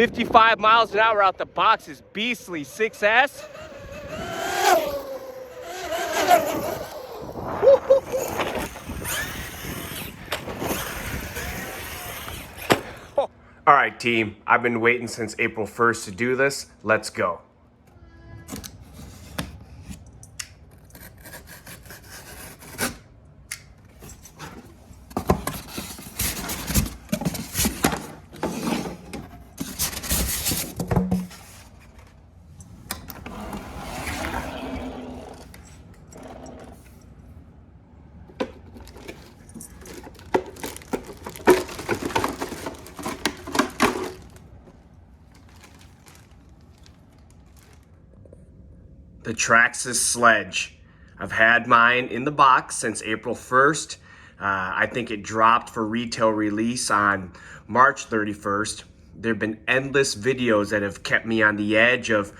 55 miles an hour out the box is beastly. 6S. All right, team. I've been waiting since April 1st to do this. Let's go. The TRAXXAS Sledge. I've had mine in the box since April 1st. I think it dropped for retail release on March 31st. There have been endless videos that have kept me on the edge of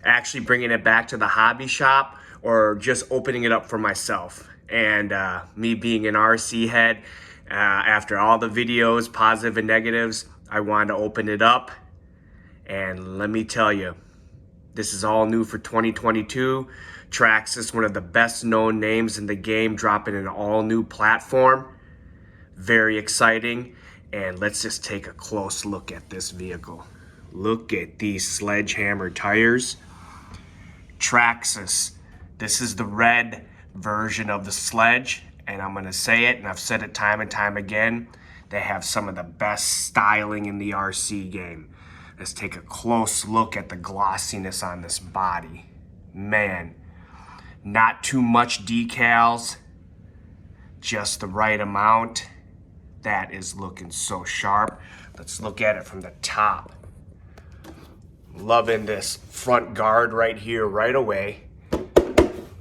actually bringing it back to the hobby shop or just opening it up for myself. And me being an RC head, after all the videos, positive and negatives, I wanted to open it up. And let me tell you, this is all new for 2022. TRAXXAS, one of the best known names in the game, dropping an all new platform. Very exciting. And let's just take a close look at this vehicle. Look at these sledgehammer tires. TRAXXAS. This is the red version of the Sledge. And I'm gonna say it, and I've said it time and time again, they have some of the best styling in the RC game. Let's take a close look at the glossiness on this body. Man, not too much decals, just the right amount. That is looking so sharp. Let's look at it from the top. Loving this front guard right here right away.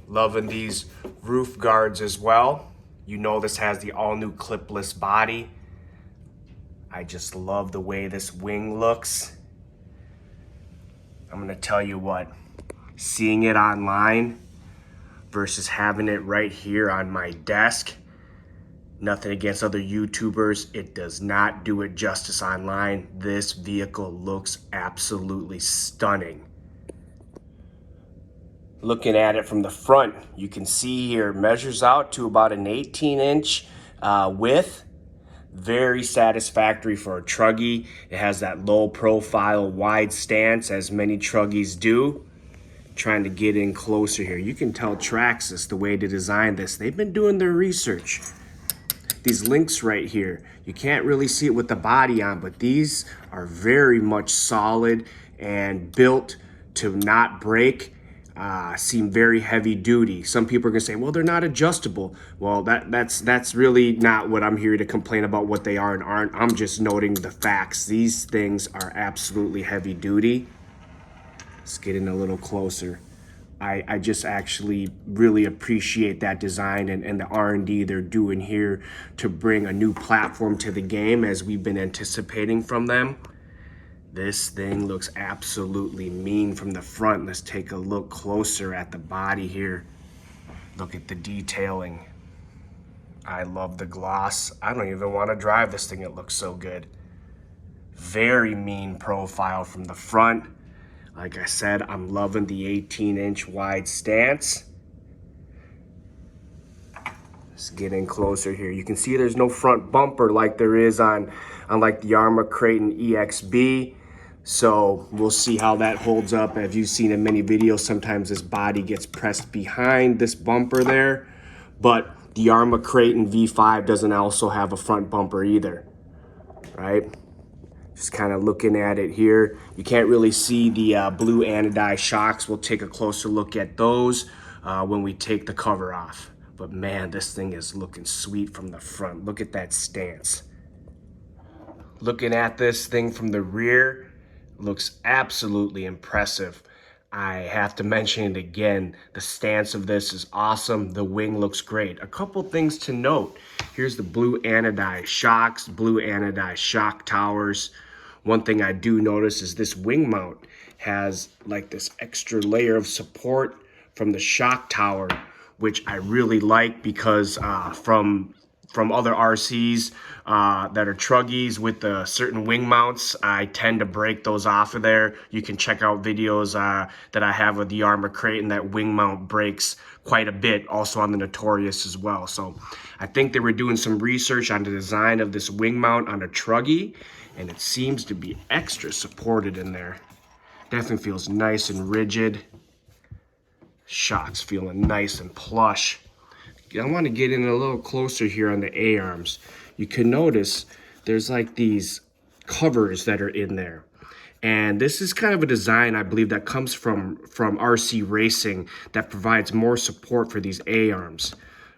Loving these roof guards as well. You know this has the all new clipless body. I just love the way this wing looks. I'm gonna tell you what, seeing it online versus having it right here on my desk, nothing against other YouTubers, it does not do it justice online. This vehicle looks absolutely stunning. Looking at it from the front, you can see here, it measures out to about an 18-inch width. Very satisfactory for a truggy. It has that low profile, wide stance as many truggies do. Trying to get in closer here. You can tell TRAXXAS the way to design this. They've been doing their research. These links right here, you can't really see it with the body on, but these are very much solid and built to not break. Seem very heavy duty. Some people are gonna say, well, they're not adjustable. Well, that's really not what I'm here to complain about what they are and aren't. I'm just noting the facts. These things are absolutely heavy duty. Let's get in a little closer. I just actually really appreciate that design and the R&D they're doing here to bring a new platform to the game as we've been anticipating from them. This thing looks absolutely mean from the front. Let's take a look closer at the body here. Look at the detailing. I love the gloss. I don't even want to drive this thing. It looks so good. Very mean profile from the front. Like I said, I'm loving the 18-inch wide stance. Let's get in closer here. You can see there's no front bumper like there is on like the Arrma Kraton EXB. So we'll see how that holds up. As you've seen in many videos, sometimes this body gets pressed behind this bumper there, but the Arrma Kraton V5 doesn't also have a front bumper either, right? Just kind of looking at it here. You can't really see the blue anodized shocks. We'll take a closer look at those when we take the cover off. But man, this thing is looking sweet from the front. Look at that stance. Looking at this thing from the rear, looks absolutely impressive. I have to mention it again. The stance of this is awesome. The wing looks great. A couple things to note. Here's the blue anodized shocks, blue anodized shock towers. One thing I do notice is this wing mount has like this extra layer of support from the shock tower, which I really like because from from other RCs that are truggies with the certain wing mounts. I tend to break those off of there. You can check out videos that I have with the Arrma Kraton that wing mount breaks quite a bit, also on the Notorious as well. So I think they were doing some research on the design of this wing mount on a truggy, and it seems to be extra supported in there. Definitely feels nice and rigid. Shock's feeling nice and plush. I want to get in a little closer here on the A-arms. You can notice there's like these covers that are in there. And this is kind of a design, I believe, that comes from RC racing that provides more support for these A-arms,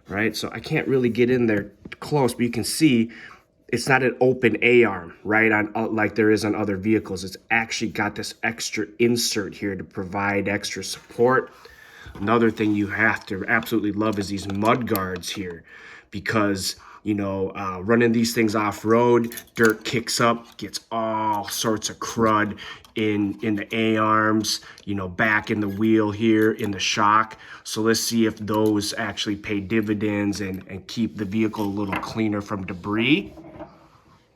right? So I can't really get in there close, but you can see it's not an open A-arm, right, on like there is on other vehicles. It's actually got this extra insert here to provide extra support. Another thing you have to absolutely love is these mud guards here, because, you know, running these things off-road, dirt kicks up, gets all sorts of crud in the A-arms, you know, back in the wheel here, in the shock. So let's see if those actually pay dividends and keep the vehicle a little cleaner from debris.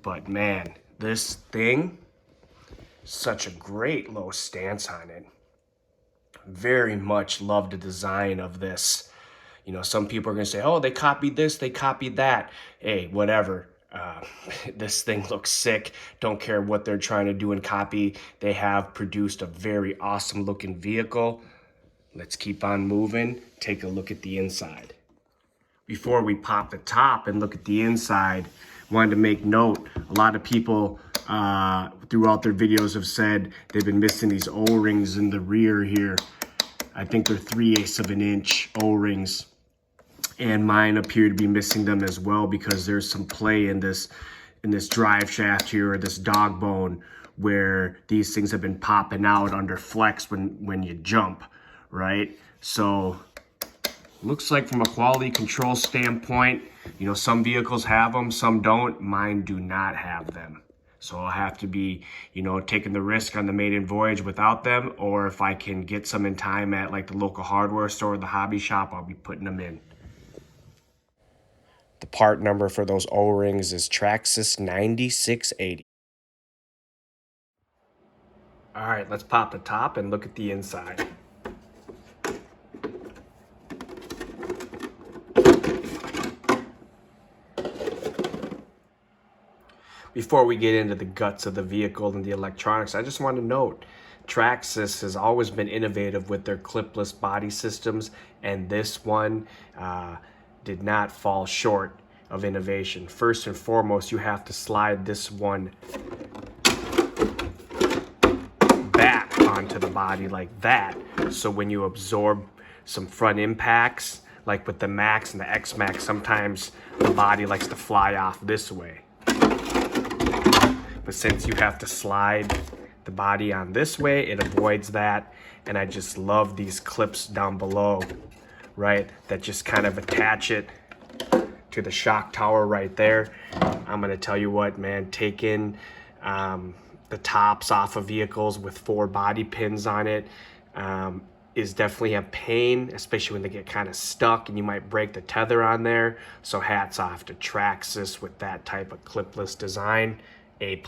But man, this thing, such a great low stance on it. Very much love the design of this. You know, some people are going to say, oh, they copied this, they copied that. Hey, whatever. This thing looks sick. Don't care what they're trying to do and copy. They have produced a very awesome looking vehicle. Let's keep on moving. Take a look at the inside. Before we pop the top and look at the inside, wanted to make note, a lot of people throughout their videos have said they've been missing these O-rings in the rear here. I think they're 3/8 of an inch O-rings, and mine appear to be missing them as well, because there's some play in this drive shaft here, or this dog bone, where these things have been popping out under flex when you jump, right? So looks like from a quality control standpoint, you know, some vehicles have them, some don't. Mine do not have them. So I'll have to be, you know, taking the risk on the maiden voyage without them, or if I can get some in time at like the local hardware store or the hobby shop, I'll be putting them in. The part number for those O-rings is TRAXXAS 9680. All right, let's pop the top and look at the inside. Before we get into the guts of the vehicle and the electronics, I just want to note, TRAXXAS has always been innovative with their clipless body systems, and this one did not fall short of innovation. First and foremost, you have to slide this one back onto the body like that, so when you absorb some front impacts, like with the Max and the X-Max, sometimes the body likes to fly off this way. But since you have to slide the body on this way, it avoids that. And I just love these clips down below, right? That just kind of attach it to the shock tower right there. I'm gonna tell you what, man, taking the tops off of vehicles with 4 body pins on it is definitely a pain, especially when they get kind of stuck and you might break the tether on there. So hats off to TRAXXAS with that type of clipless design. A+.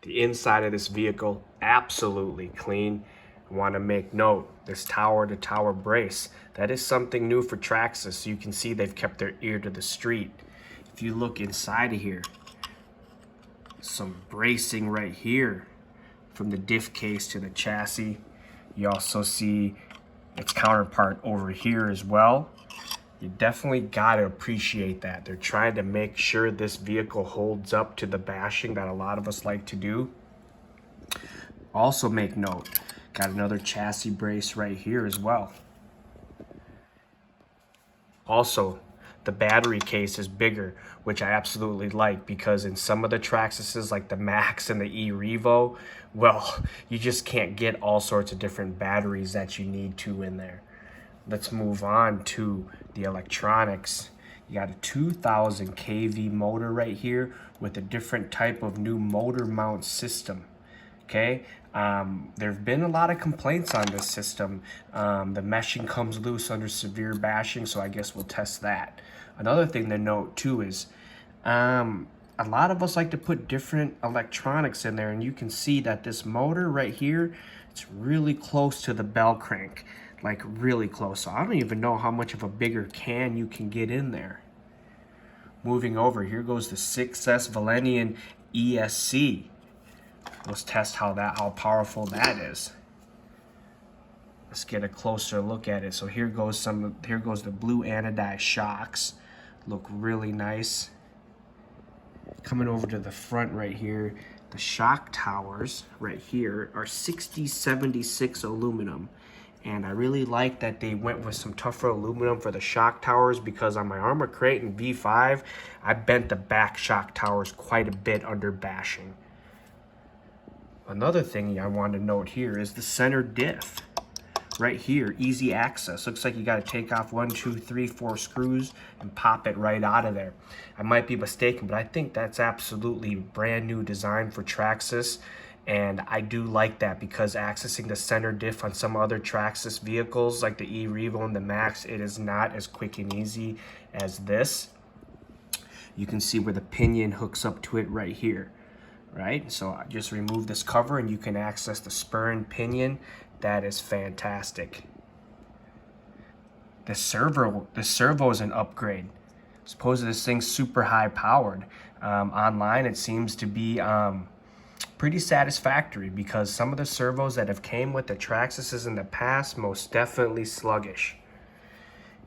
The inside of this vehicle, absolutely clean. I want to make note, this tower-to-tower brace, that is something new for TRAXXAS. So you can see they've kept their ear to the street. If you look inside of here, some bracing right here from the diff case to the chassis. You also see its counterpart over here as well. You definitely got to appreciate that. They're trying to make sure this vehicle holds up to the bashing that a lot of us like to do. Also make note, got another chassis brace right here as well. Also, the battery case is bigger, which I absolutely like, because in some of the TRAXXASes, like the Max and the E-Revo, well, you just can't get all sorts of different batteries that you need to in there. Let's move on to the electronics. You got a 2000 kV motor right here with a different type of new motor mount system. Okay, there have been a lot of complaints on this system. The meshing comes loose under severe bashing, so I guess we'll test that. Another thing to note too is a lot of us like to put different electronics in there, and you can see that this motor right here, it's really close to the bell crank, like really close. So I don't even know how much of a bigger can you can get in there. Moving over, here goes the 6S Valenian ESC. Let's test how powerful that is. Let's get a closer look at it. So here goes the blue anodized shocks. Look really nice. Coming over to the front right here, the shock towers right here are 6076 aluminum. And I really like that they went with some tougher aluminum for the shock towers, because on my Arrma Kraton V5, I bent the back shock towers quite a bit under bashing. Another thing I want to note here is the center diff. Right here, easy access. Looks like you got to take off 1, 2, 3, 4 screws and pop it right out of there. I might be mistaken, but I think that's absolutely brand new design for TRAXXAS. And I do like that, because accessing the center diff on some other TRAXXAS vehicles like the E-Revo and the Max, it is not as quick and easy as this. You can see where the pinion hooks up to it right here, right? So I just remove this cover and you can access the spur and pinion. That is fantastic. The servo is an upgrade. Supposedly this thing's super high powered. Online it seems to be pretty satisfactory, because some of the servos that have came with the TRAXXAS in the past, most definitely sluggish.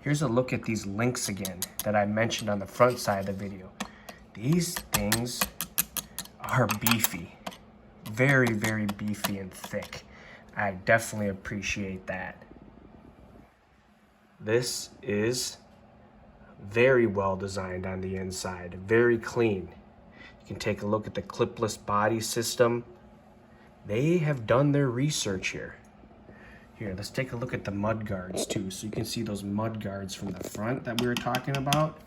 Here's a look at these links again that I mentioned on the front side of the video. These things are beefy. Very, very beefy and thick. I definitely appreciate that. This is very well designed on the inside, very clean. You can take a look at the clipless body system. They have done their research here. Here, let's take a look at the mud guards too. So you can see those mud guards from the front that we were talking about.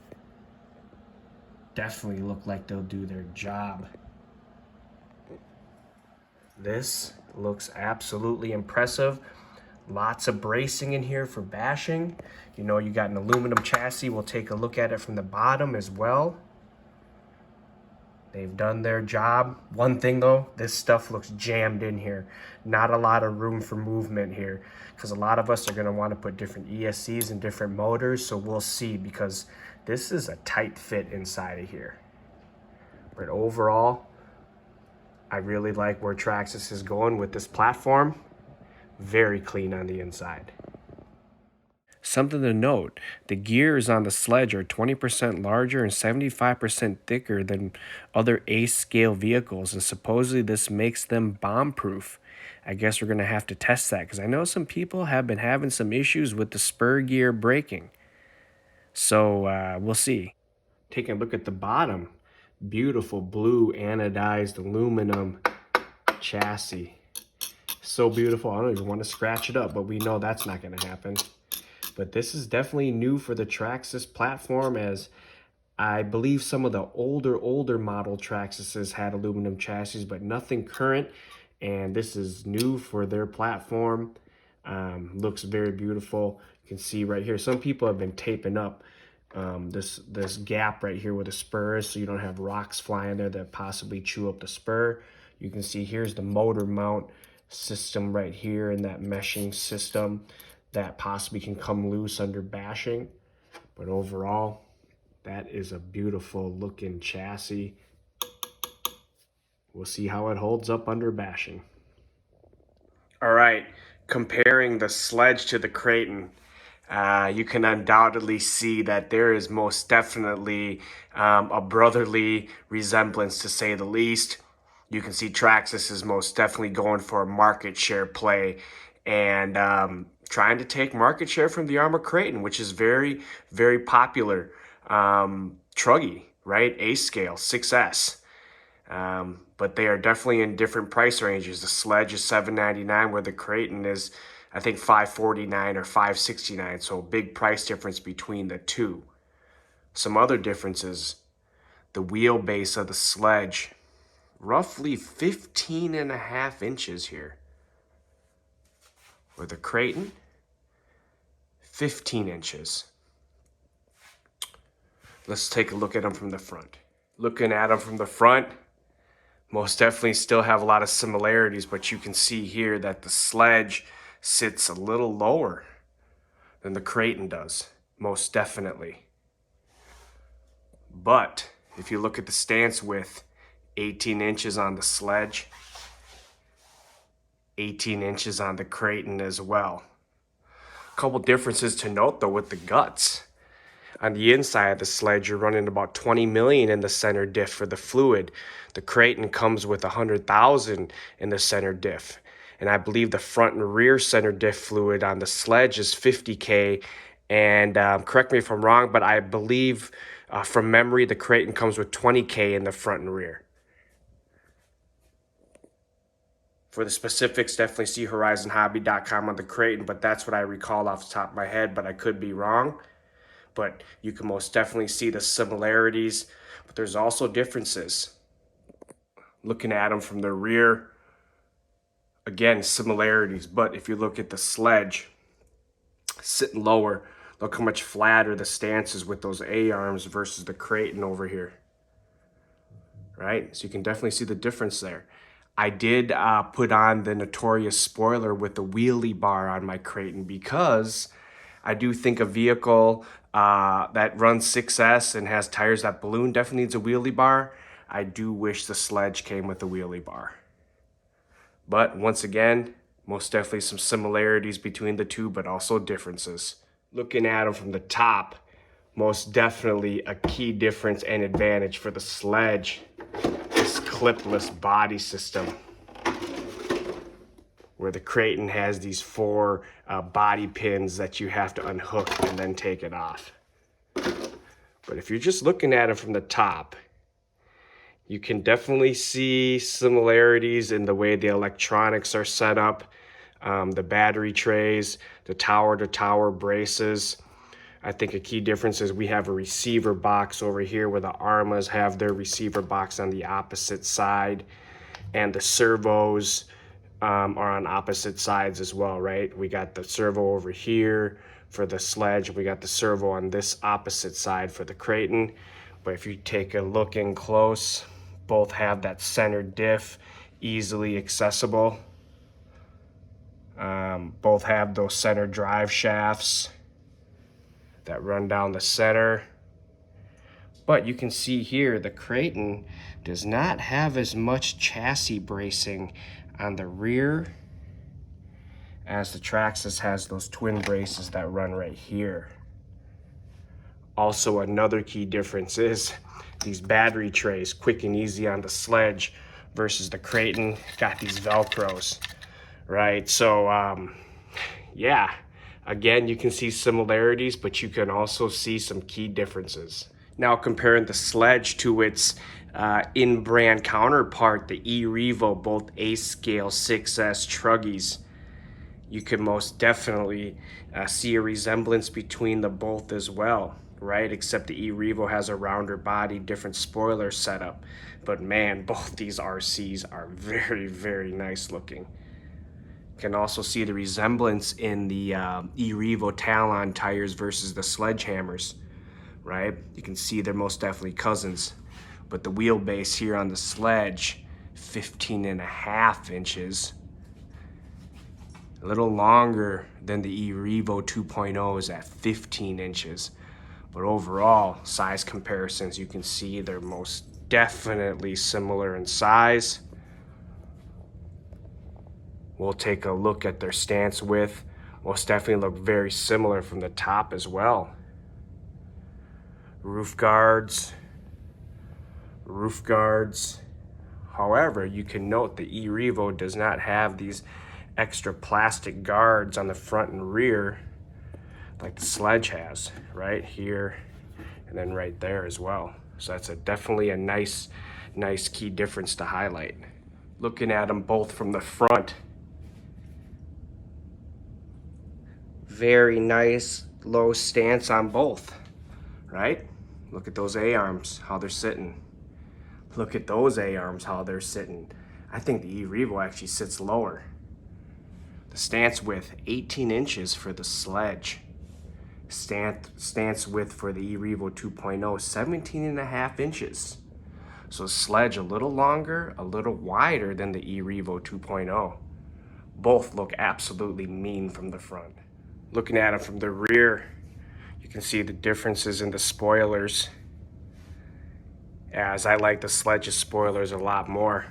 Definitely look like they'll do their job. This looks absolutely impressive. Lots of bracing in here for bashing. You know, you got an aluminum chassis. We'll take a look at it from the bottom as well. They've done their job. One thing though, this stuff looks jammed in here. Not a lot of room for movement here, because a lot of us are going to want to put different ESCs and different motors. So we'll see, because this is a tight fit inside of here. But overall, I really like where TRAXXAS is going with this platform. Very clean on the inside. Something to note, the gears on the Sledge are 20% larger and 75% thicker than other ACE scale vehicles, and supposedly this makes them bomb-proof. I guess we're going to have to test that, because I know some people have been having some issues with the spur gear braking. So we'll see. Taking a look at the bottom. Beautiful blue anodized aluminum chassis. So beautiful. I don't even want to scratch it up, but we know that's not going to happen. But this is definitely new for the TRAXXAS platform, as I believe some of the older model TRAXXASs had aluminum chassis, but nothing current. And this is new for their platform. Looks very beautiful. You can see right here, some people have been taping up this gap right here with the spurs, so you don't have rocks flying there that possibly chew up the spur. You can see here's the motor mount system right here, and that meshing system that possibly can come loose under bashing. But overall, that is a beautiful looking chassis. We'll see how it holds up under bashing. All right, comparing the Sledge to the Kraton, you can undoubtedly see that there is most definitely a brotherly resemblance, to say the least. You can see TRAXXAS is most definitely going for a market share play, and trying to take market share from the Arrma Kraton, which is very, very popular. Truggy, right? ACE scale, 6S. But they are definitely in different price ranges. The Sledge is $799, where the Kraton is, I think, $549 or $569. So a big price difference between the two. Some other differences: the wheelbase of the Sledge roughly 15.5 inches here. With the Kraton, 15 inches. Let's take a look at them from the front. Looking at them from the front, most definitely still have a lot of similarities, but you can see here that the Sledge sits a little lower than the Kraton does, most definitely. But if you look at the stance width, 18 inches on the Sledge, 18 inches on the Kraton as well. A couple differences to note though with the guts. On the inside of the Sledge, you're running about 20 million in the center diff for the fluid. The Kraton comes with 100,000 in the center diff. And I believe the front and rear center diff fluid on the Sledge is 50K. And correct me if I'm wrong, but I believe from memory, the Kraton comes with 20K in the front and rear. For the specifics, definitely see horizonhobby.com on the Kraton, but that's what I recall off the top of my head, but I could be wrong. But you can most definitely see the similarities, but there's also differences. Looking at them from the rear, again, similarities, but if you look at the Sledge, sitting lower, look how much flatter the stance is with those A-arms versus the Kraton over here, right? So you can definitely see the difference there. I did put on the notorious spoiler with the wheelie bar on my Kraton because I do think a vehicle that runs 6S and has tires that balloon definitely needs a wheelie bar. I do wish the Sledge came with a wheelie bar. But once again, most definitely some similarities between the two, but also differences. Looking at them from the top, most definitely a key difference and advantage for the Sledge, this clipless body system, where the Kraton has these 4 body pins that you have to unhook and then take it off. But if you're just looking at it from the top, you can definitely see similarities in the way the electronics are set up, the battery trays, the tower-to-tower braces. I think a key difference is we have a receiver box over here where the Arrmas have their receiver box on the opposite side, and the servos are on opposite sides as well, right? We got the servo over here for the Sledge. We got the servo on this opposite side for the Kraton. But if you take a look in close, both have that center diff, easily accessible. Both have those center drive shafts that run down the center. But you can see here the Kraton does not have as much chassis bracing on the rear as the TRAXXAS has those twin braces that run right here. Also, another key difference is these battery trays, quick and easy on the Sledge versus the Kraton, got these Velcros, right? So, yeah, again, you can see similarities, but you can also see some key differences. Now comparing the Sledge to its in-brand counterpart, the E-Revo, both A-scale 6S truggies, you can most definitely see a resemblance between the both as well, right? Except the E-Revo has a rounder body, different spoiler setup. But man, both these RCs are very, very nice looking. Can also see the resemblance in the E-Revo Talon tires versus the Sledgehammers, right? You can see they're most definitely cousins. But the wheelbase here on the Sledge, 15.5 inches. A little longer than the E-Revo 2.0s at 15 inches. But overall, size comparisons, you can see they're most definitely similar in size. We'll take a look at their stance width. Most definitely look very similar from the top as well. Roof guards. However, you can note the E-Revo does not have these extra plastic guards on the front and rear like the Sledge has, right here and then right there as well. So that's definitely a nice key difference to highlight. Looking at them both from the front, very nice low stance on both, right? Look at those A-arms, how they're sitting. Look at those A-arms, how they're sitting. I think the E-Revo actually sits lower. The stance width, 18 inches for the Sledge. Stance width for the E-Revo 2.0, 17 and a half inches. So Sledge a little longer, a little wider than the E-Revo 2.0. Both look absolutely mean from the front. Looking at them from the rear, you can see the differences in the spoilers, as I like the Sledge's spoilers a lot more.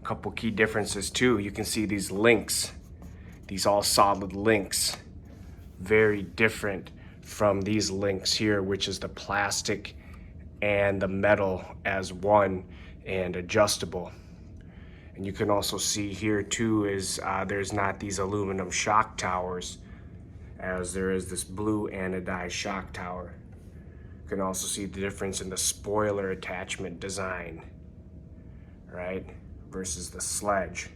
A couple key differences too. You can see these links, these all solid links, very different from these links here, which is the plastic and the metal as one and adjustable. And you can also see here too is there's not these aluminum shock towers, as there is this blue anodized shock tower. You can also see the difference in the spoiler attachment design, right, versus the Sledge.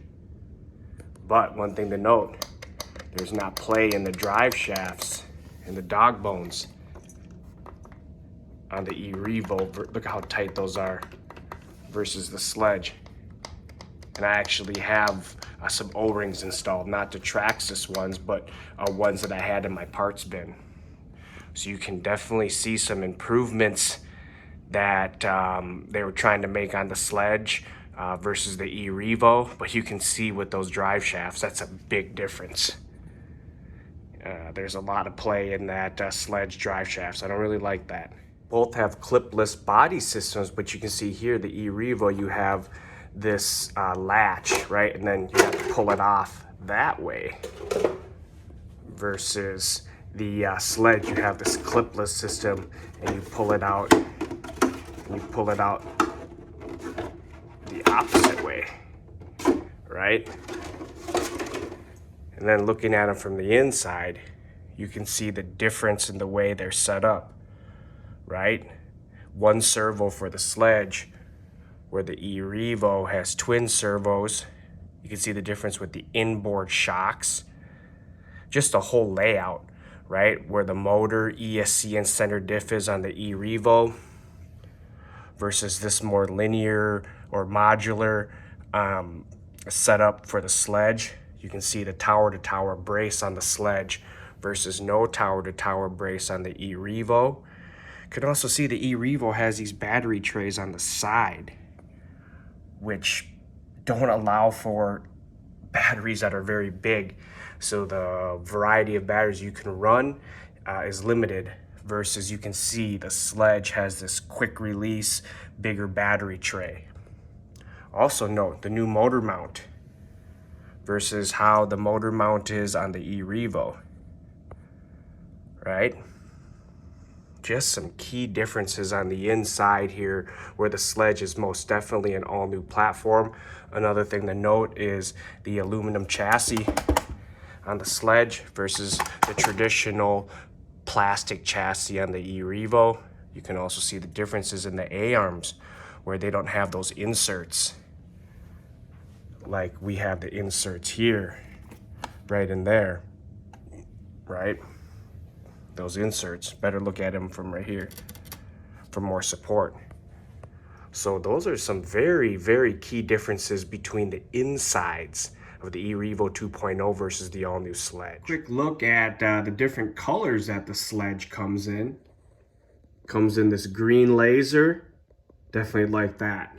But one thing to note, there's not play in the drive shafts and the dog bones on the E-Revo. Look how tight those are versus the Sledge. And I actually have some O-rings installed, not the TRAXXAS ones, but ones that I had in my parts bin. So you can definitely see some improvements that they were trying to make on the Sledge versus the E-Revo, but you can see with those drive shafts, that's a big difference. There's a lot of play in that Sledge drive shafts. I don't really like that. Both have clipless body systems, but you can see here, the E-Revo, you have this latch, right? And then you have to pull it off that way. Versus the Sledge, you have this clipless system, and you pull it out, the opposite way, right? And then looking at them from the inside, you can see the difference in the way they're set up, right? One servo for the Sledge, where the E-Revo has twin servos. You can see the difference with the inboard shocks. Just the whole layout, right? Where the motor, ESC, and center diff is on the E-Revo versus this more linear or modular setup for the Sledge. You can see the tower-to-tower brace on the Sledge versus no tower-to-tower brace on the E-Revo. You can also see the E-Revo has these battery trays on the side, which don't allow for batteries that are very big. So the variety of batteries you can run is limited, versus you can see the Sledge has this quick release, bigger battery tray. Also note the new motor mount versus how the motor mount is on the E-Revo, right? Just some key differences on the inside here, where the Sledge is most definitely an all-new platform. Another thing to note is the aluminum chassis on the Sledge versus the traditional plastic chassis on the E-Revo. You can also see the differences in the A-arms, where they don't have those inserts like we have the inserts here, right in there, right? Those inserts, better look at them from right here for more support. So those are some very, very key differences between the insides of the E-Revo 2.0 versus the all-new Sledge. Quick look at the different colors that the Sledge comes in. Comes in this green laser, definitely like that.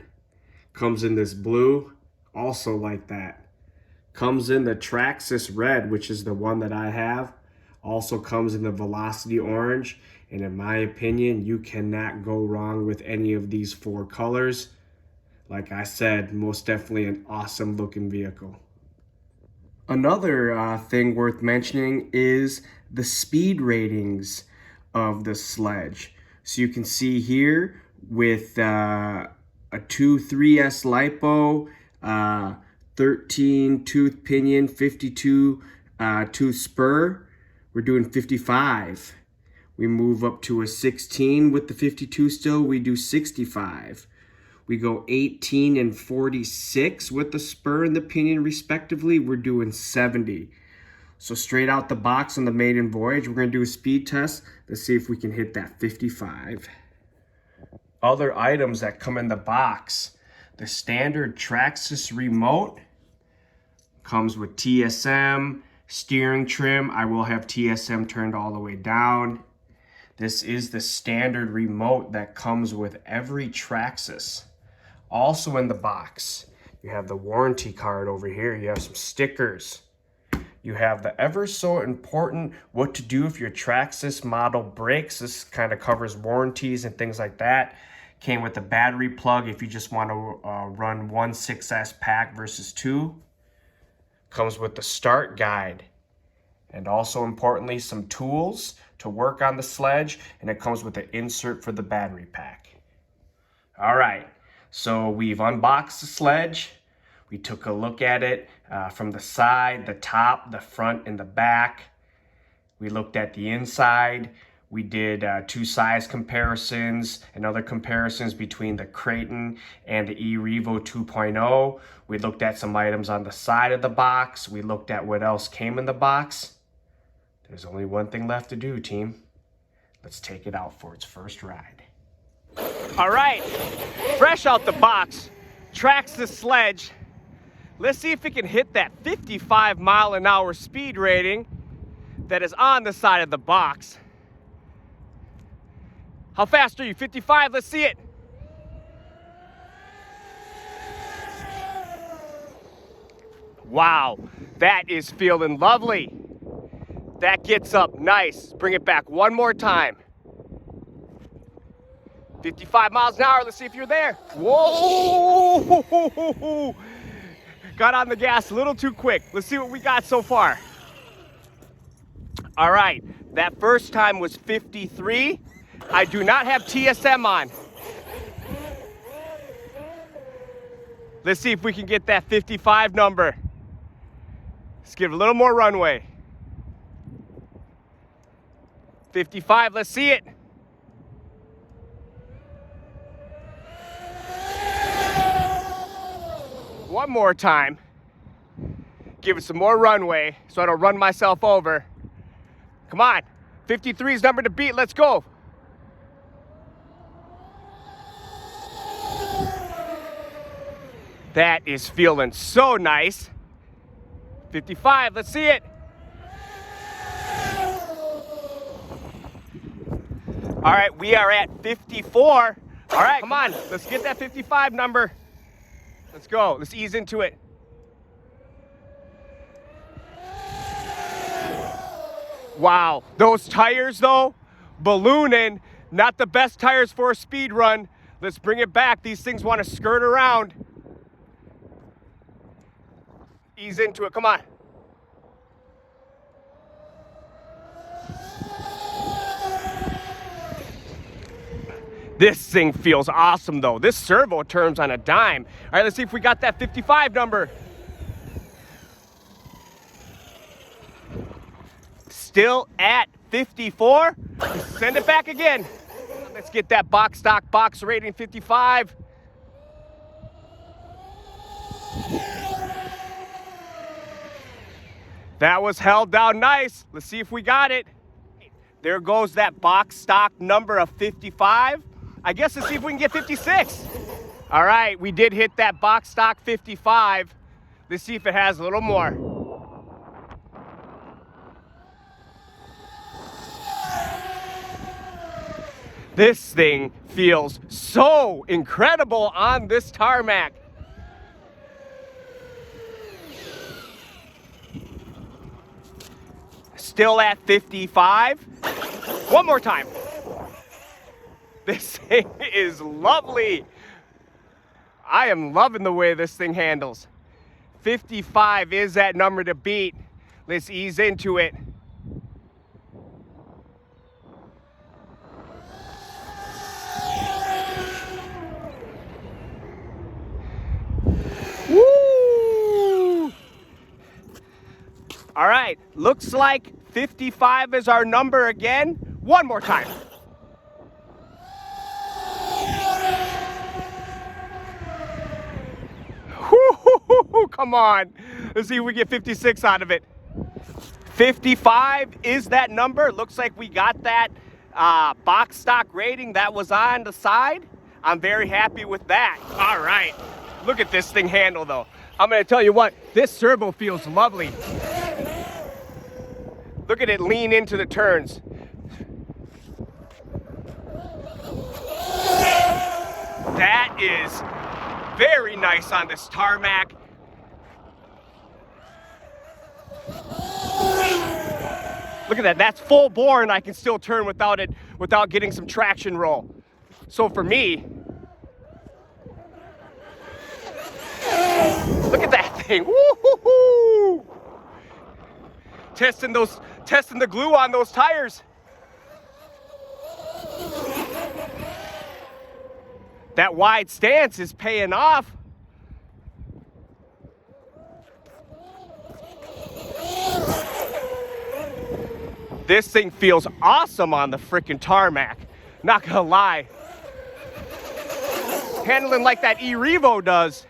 Comes in this blue, also like that. Comes in the TRAXXAS red, which is the one that I have. Also comes in the Velocity orange, and in my opinion, you cannot go wrong with any of these four colors. Like I said, most definitely an awesome looking vehicle. Another thing worth mentioning is the speed ratings of the Sledge. So you can see here with a 2.3S LiPo, 13 tooth pinion, 52 tooth spur, we're doing 55. We move up to a 16 with the 52 still, we do 65. We go 18 and 46 with the spur and the pinion respectively, we're doing 70. So straight out the box on the maiden voyage, we're gonna do a speed test. Let's see if we can hit that 55. Other items that come in the box. The standard TRAXXAS remote comes with TSM, steering trim. I will have TSM turned all the way down. This is the standard remote that comes with every TRAXXAS. Also in the box, you have the warranty card over here. You have some stickers. You have the ever so important what to do if your TRAXXAS model breaks. This kind of covers warranties and things like that. Came with the battery plug if you just want to run one 6S pack versus 2. Comes with the start guide. And also importantly, some tools to work on the sledge. And it comes with an insert for the battery pack. All right, so we've unboxed the sledge. We took a look at it from the side, the top, the front, and the back. We looked at the inside. We did 2 size comparisons and other comparisons between the Kraton and the E-Revo 2.0. We looked at some items on the side of the box. We looked at what else came in the box. There's only one thing left to do, team. Let's take it out for its first ride. All right, fresh out the box, TRAXXAS Sledge. Let's see if it can hit that 55-mile-an-hour speed rating that is on the side of the box. How fast are you? 55, let's see it. Wow, that is feeling lovely. That gets up nice. Bring it back one more time. 55 miles an hour, let's see if you're there. Whoa! Got on the gas a little too quick. Let's see what we got so far. All right, that first time was 53. I do not have TSM on. Let's see if we can get that 55 number. Let's give it a little more runway. 55, let's see it. One more time. Give it some more runway so I don't run myself over. Come on, 53's number to beat, let's go. That is feeling so nice. 55, let's see it. All right, we are at 54. All right, come on, let's get that 55 number. Let's go, let's ease into it. Wow, those tires though, ballooning, not the best tires for a speed run. Let's bring it back. These things want to skirt around. Ease into it, come on. This thing feels awesome though. This servo turns on a dime. All right, let's see if we got that 55 number. Still at 54. Send it back again. Let's get that box stock box rating 55. That was held down nice. Let's see if we got it. There goes that box stock number of 55. I guess let's see if we can get 56. All right, we did hit that box stock 55. Let's see if it has a little more. This thing feels so incredible on this tarmac. Still at 55. One more time. This thing is lovely. I am loving the way this thing handles. 55 is that number to beat. Let's ease into it. Woo! All right, looks like 55 is our number again. One more time. Woo-hoo-hoo-hoo, come on. Let's see if we get 56 out of it. 55 is that number. Looks like we got that box stock rating that was on the side. I'm very happy with that. All right, look at this thing handle though. I'm gonna tell you what, this servo feels lovely. Look at it lean into the turns. That is very nice on this tarmac. Look at that, that's full bore and I can still turn without getting some traction roll. So for me, look at that thing, woo-hoo-hoo! Testing the glue on those tires. That wide stance is paying off. This thing feels awesome on the freaking tarmac. Not gonna lie. Handling like that E-Revo does.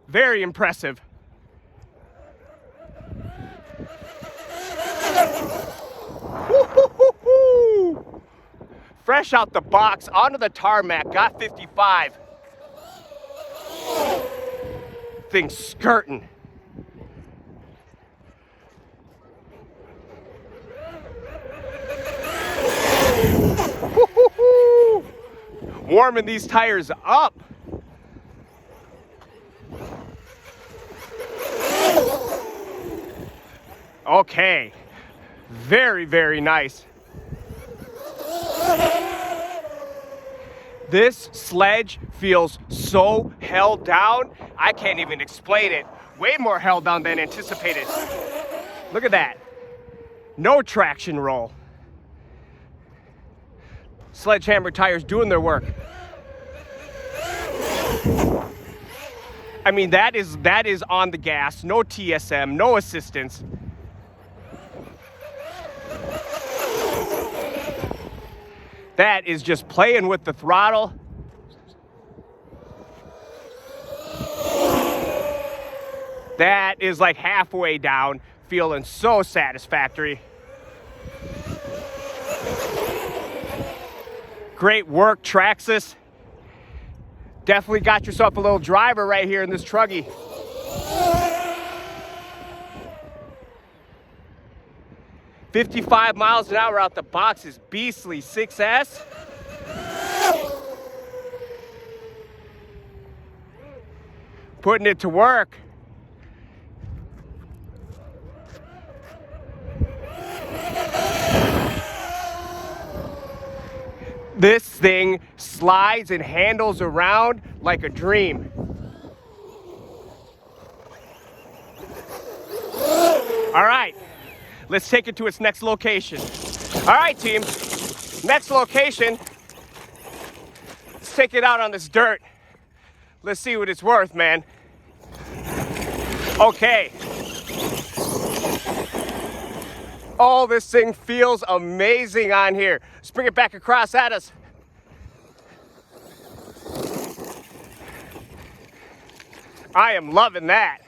Very impressive. Woo-hoo-hoo-hoo! Fresh out the box, onto the tarmac, got 55. Thing's skirting. Woo-hoo-hoo! Warming these tires up. Okay, very, very nice. This sledge feels so held down, I can't even explain it. Way more held down than anticipated. Look at that. No traction roll. Sledgehammer tires doing their work. I mean, that is on the gas, no TSM, no assistance. That is just playing with the throttle. That is like halfway down, feeling so satisfactory. Great work, TRAXXAS. Definitely got yourself a little driver right here in this truggy. "55 miles an hour out the box is beastly, 6S. Putting it to work. This thing slides and handles around like a dream. All right. Let's take it to its next location. All right, team, next location. Let's take it out on this dirt. Let's see what it's worth, man. Okay. Oh, this thing feels amazing on here. Let's bring it back across at us. I am loving that.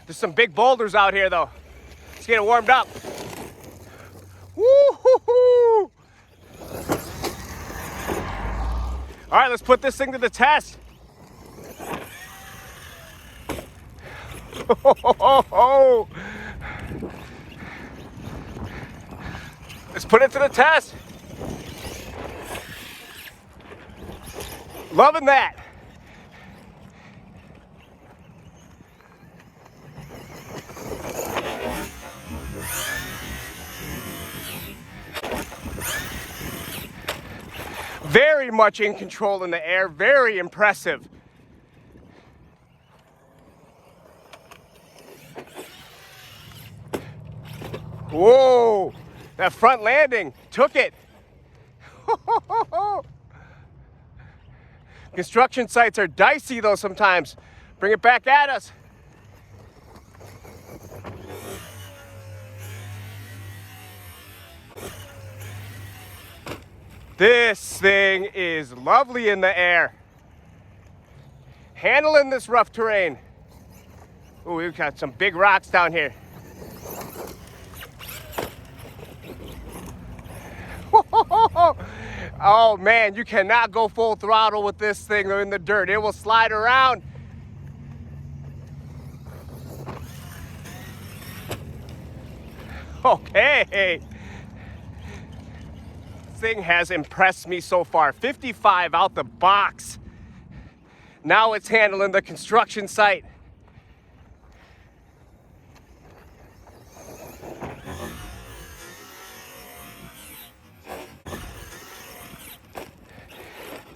There's some big boulders out here, though. Let's get it warmed up. Woo-hoo-hoo! All right, let's put this thing to the test. Let's put it to the test. Loving that. Very much in control in the air, very impressive. Whoa, that front landing took it. Construction sites are dicey though sometimes. Bring it back at us. This thing is lovely in the air. Handling this rough terrain. Ooh, we've got some big rocks down here. Oh man, you cannot go full throttle with this thing in the dirt. It will slide around. Okay. This thing has impressed me so far. 55 out the box. Now it's handling the construction site.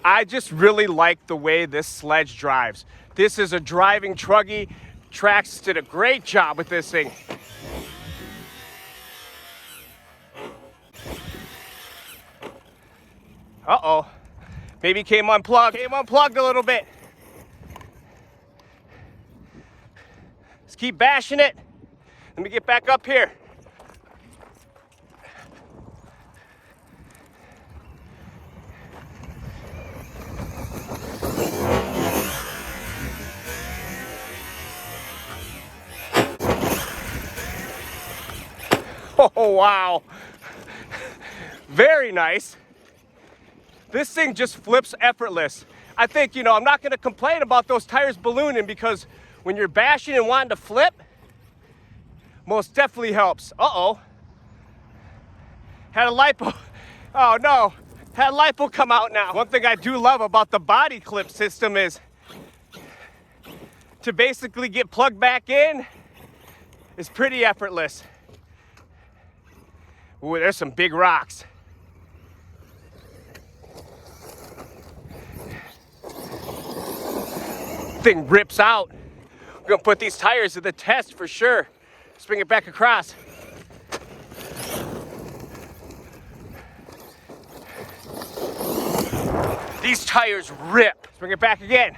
I just really like the way this sledge drives. This is a driving truggy. TRAXXAS did a great job with this thing. Uh-oh. Maybe came unplugged a little bit. Let's keep bashing it. Let me get back up here. Oh, wow. Very nice. This thing just flips effortless. I think, you know, I'm not going to complain about those tires ballooning, because when you're bashing and wanting to flip, most definitely helps. Uh-oh. Had a lipo. Oh, no. Had a lipo come out now. One thing I do love about the body clip system is to basically get plugged back in is pretty effortless. Ooh, there's some big rocks. Thing rips out. We're gonna put these tires to the test for sure. Let's bring it back across. These tires rip. Let's bring it back again.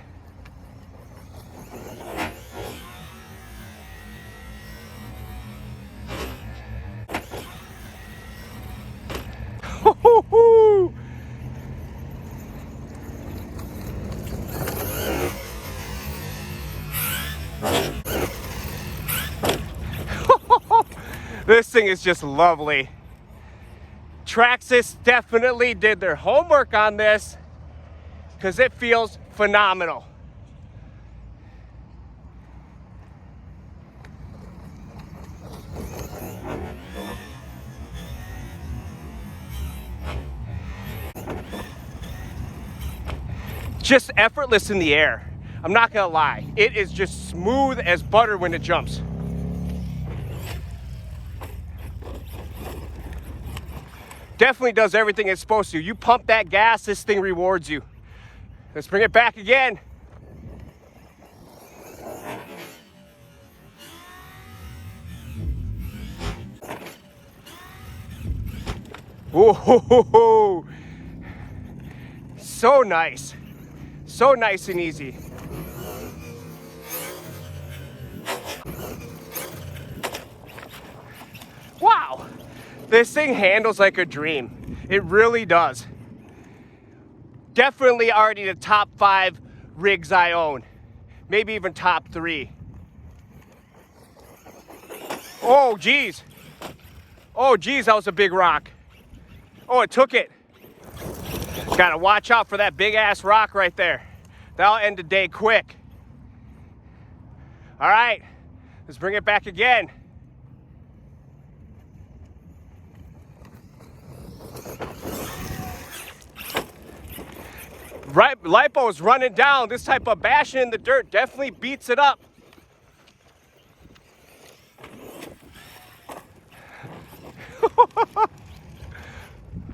This thing is just lovely. TRAXXAS definitely did their homework on this, because it feels phenomenal. Just effortless in the air. I'm not gonna lie. It is just smooth as butter when it jumps. Definitely does everything it's supposed to. You pump that gas, this thing rewards you. Let's bring it back again. Ooh, so nice. So nice and easy. Wow. This thing handles like a dream. It really does. Definitely already the top 5 rigs I own. Maybe even top 3. Oh, geez. Oh, geez, that was a big rock. Oh, it took it. Gotta watch out for that big ass rock right there. That'll end the day quick. All right, let's bring it back again. Right, lipo's running down. This type of bashing in the dirt definitely beats it up.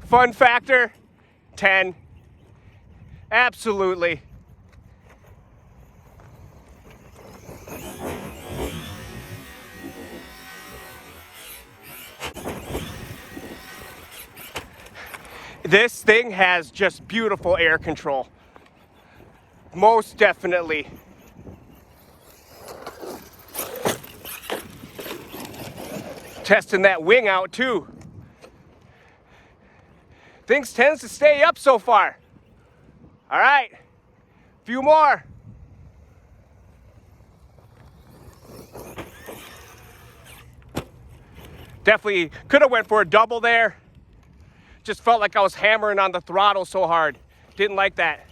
Fun factor, 10. Absolutely. This thing has just beautiful air control. Most definitely. Testing that wing out too. Things tends to stay up so far. All right, few more. Definitely could have went for a double there. just felt like I was hammering on the throttle so hard. Didn't like that.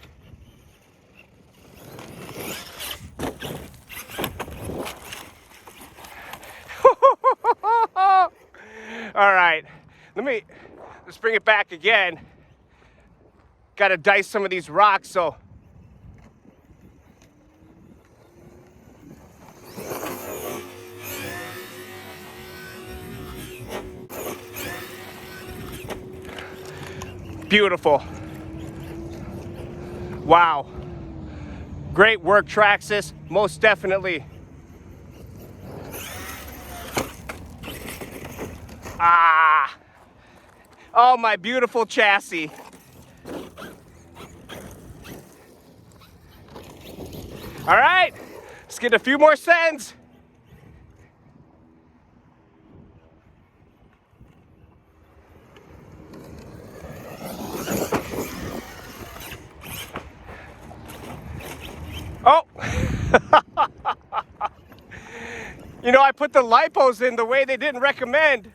All right, let's bring it back again. Got to dice some of these rocks, so. Beautiful. Wow. Great work, TRAXXAS, most definitely. Ah! Oh, my beautiful chassis. All right, let's get a few more sends. Oh! You know, I put the lipos in the way they didn't recommend.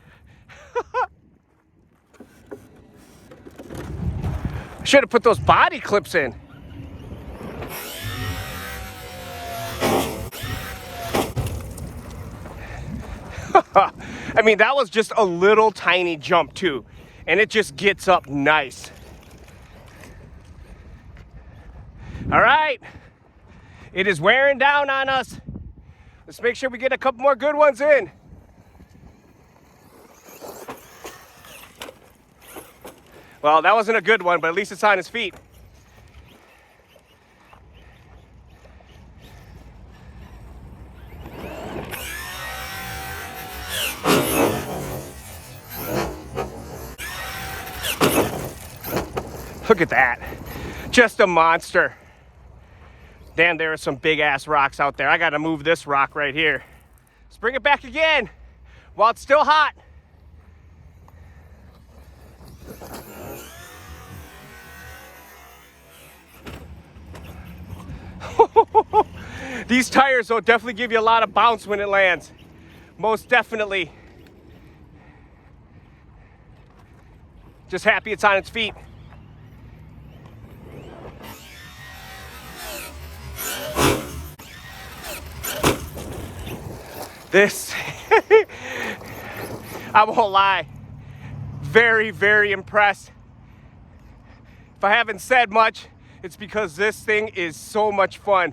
Should have put those body clips in. I mean, that was just a little tiny jump too, and it just gets up nice. All right, it is wearing down on us. Let's make sure we get a couple more good ones in. Well, that wasn't a good one, but at least it's on his feet. Look at that. Just a monster. Damn, there are some big ass rocks out there. I gotta move this rock right here. Let's bring it back again while it's still hot. These tires will definitely give you a lot of bounce when it lands. Most definitely. Just happy it's on its feet. This, I won't lie, very, very impressed. If I haven't said much, it's because this thing is so much fun.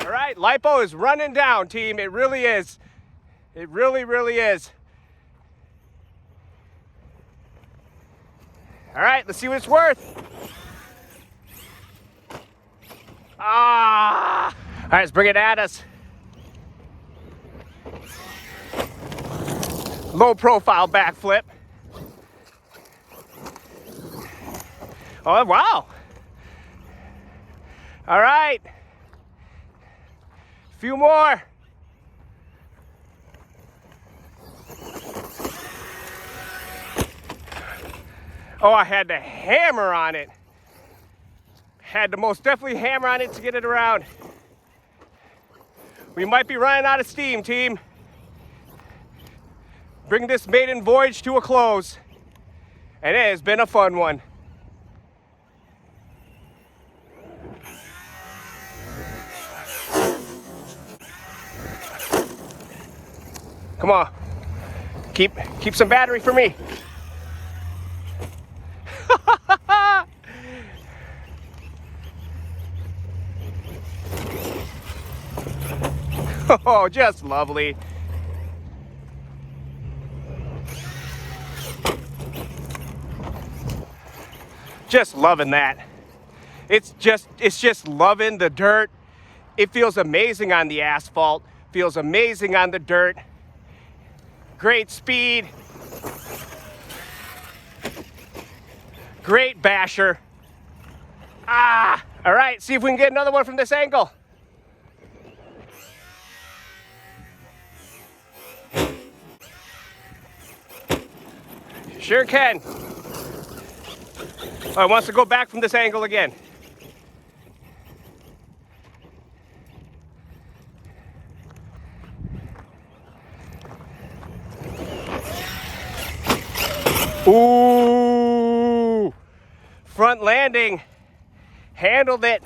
All right, lipo is running down, team. It really is. It really, really is. All right, let's see what it's worth. Ah! All right, let's bring it at us. Low profile backflip. Oh, wow. All right. A few more. Oh, I had to hammer on it. Had to most definitely hammer on it to get it around. We might be running out of steam, team. Bring this maiden voyage to a close. And it has been a fun one. Come on. Keep some battery for me. Oh, just lovely. Just loving that. It's just loving the dirt. It feels amazing on the asphalt. Feels amazing on the dirt. Great speed. Great basher. Ah, all right, see if we can get another one from this angle. Sure can. Oh, it wants to go back from this angle again. Ooh, front landing, handled it.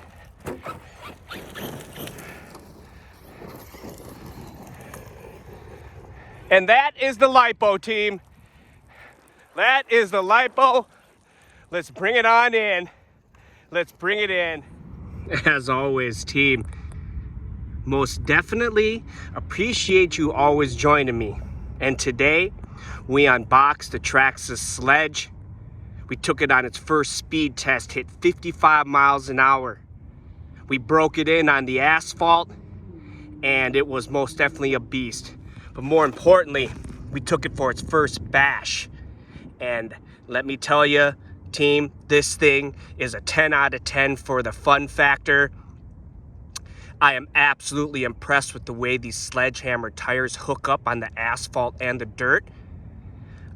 And that is the lipo, team. That is the lipo. Let's bring it on in. Let's bring it in. As always, team, most definitely appreciate you always joining me. And today, we unboxed the TRAXXAS Sledge. We took it on its first speed test, hit 55 miles an hour. We broke it in on the asphalt, and it was most definitely a beast. But more importantly, we took it for its first bash. And let me tell you, team, this thing is a 10 out of 10 for the fun factor. I am absolutely impressed with the way these Sledgehammer tires hook up on the asphalt and the dirt.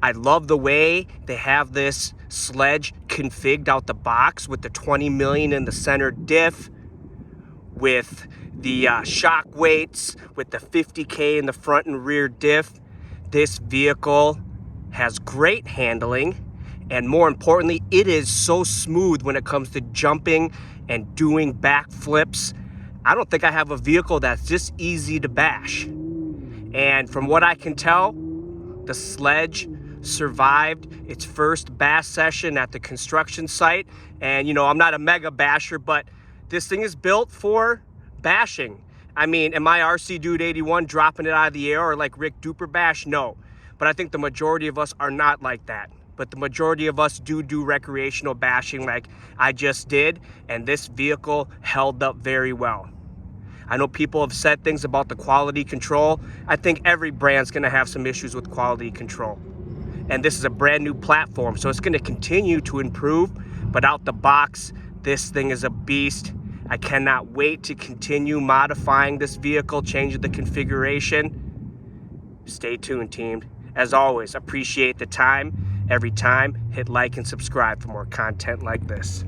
I love the way they have this sledge configured out the box with the 20 million in the center diff, with the shock weights, with the 50K in the front and rear diff. This vehicle has great handling, and more importantly, it is so smooth when it comes to jumping and doing backflips. I don't think I have a vehicle that's just easy to bash. And from what I can tell, the Sledge survived its first bash session at the construction site. And you know, I'm not a mega basher, but this thing is built for bashing. I mean, am I RC Dude 81 dropping it out of the air or like Rick Duper bash? No. But I think the majority of us are not like that. But the majority of us do recreational bashing like I just did, and this vehicle held up very well. I know people have said things about the quality control. I think every brand's gonna have some issues with quality control. And this is a brand new platform, so it's gonna continue to improve, but out the box, this thing is a beast. I cannot wait to continue modifying this vehicle, changing the configuration. Stay tuned, team. As always, appreciate the time. Every time, hit like and subscribe for more content like this.